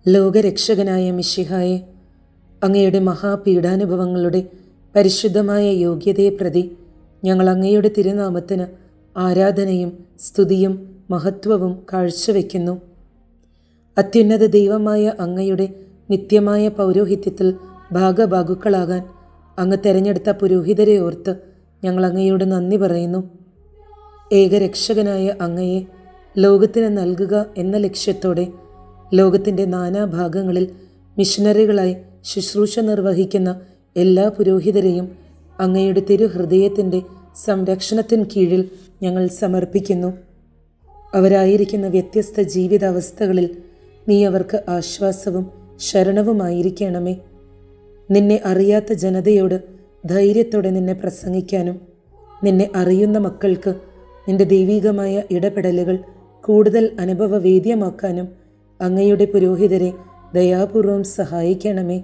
ലോകരക്ഷകനായ മിശിഹായെ, അങ്ങയുടെ മഹാപീഡാനുഭവങ്ങളുടെ പരിശുദ്ധമായ യോഗ്യതയെ പ്രതി ഞങ്ങൾ അങ്ങയുടെ തിരുനാമത്തിന് ആരാധനയും സ്തുതിയും മഹത്വവും കാഴ്ചവെക്കുന്നു. അത്യുന്നത ദൈവമായ അങ്ങയുടെ നിത്യമായ പൗരോഹിത്യത്തിൽ ഭാഗഭാഗുക്കളാകാൻ അങ്ങ് തെരഞ്ഞെടുത്ത പുരോഹിതരെ ഓർത്ത് ഞങ്ങൾ അങ്ങയോട് നന്ദി പറയുന്നു. ഏകരക്ഷകനായ അങ്ങയെ ലോകത്തിന് നൽകുക എന്ന ലക്ഷ്യത്തോടെ ലോകത്തിൻ്റെ നാനാഭാഗങ്ങളിൽ മിഷനറികളായി ശുശ്രൂഷ നിർവഹിക്കുന്ന എല്ലാ പുരോഹിതരെയും അങ്ങയുടെ തിരുഹൃദയത്തിൻ്റെ സംരക്ഷണത്തിന് കീഴിൽ ഞങ്ങൾ സമർപ്പിക്കുന്നു. അവരായിരിക്കുന്ന വ്യത്യസ്ത ജീവിതാവസ്ഥകളിൽ നീ അവർക്ക് ആശ്വാസവും ശരണവുമായിരിക്കണമേ. നിന്നെ അറിയാത്ത ജനതയോട് ധൈര്യത്തോടെ നിന്നെ പ്രസംഗിക്കാനും നിന്നെ അറിയുന്ന മക്കൾക്ക് നിന്റെ ദൈവികമായ ഇടപെടലുകൾ കൂടുതൽ അനുഭവവേദ്യമാക്കാനും അങ്ങയുടെ പുരോഹിതരെ ദയാപൂർവം സഹായിക്കണമേ.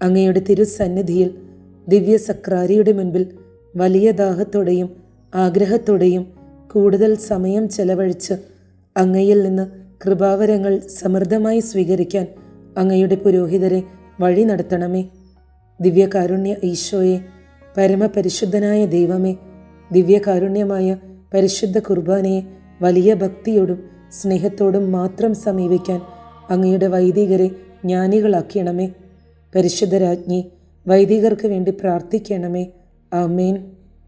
അങ്ങയുടെ തിരുസന്നിധിയിൽ ദിവ്യസക്രാരിയുടെ മുൻപിൽ വലിയ ദാഹത്തോടെയും ആഗ്രഹത്തോടെയും കൂടുതൽ സമയം ചെലവഴിച്ച് അങ്ങയിൽ നിന്ന് കൃപാവരങ്ങൾ സമൃദ്ധമായി സ്വീകരിക്കാൻ അങ്ങയുടെ പുരോഹിതരെ വഴി നടത്തണമേ. ദിവ്യകാരുണ്യ ഈശോയെ, പരമപരിശുദ്ധനായ ദൈവമേ, ദിവ്യകാരുണ്യമായ പരിശുദ്ധ കുർബാനയെ വലിയ ഭക്തിയോടും സ്നേഹത്തോടും മാത്രം സമീപിക്കാൻ അങ്ങയുടെ വൈദികരെ ജ്ഞാനികളാക്കണമേ. പരിശുദ്ധരാജ്ഞി, വൈദികർക്ക് വേണ്ടി പ്രാർത്ഥിക്കണമേ. ആമേൻ.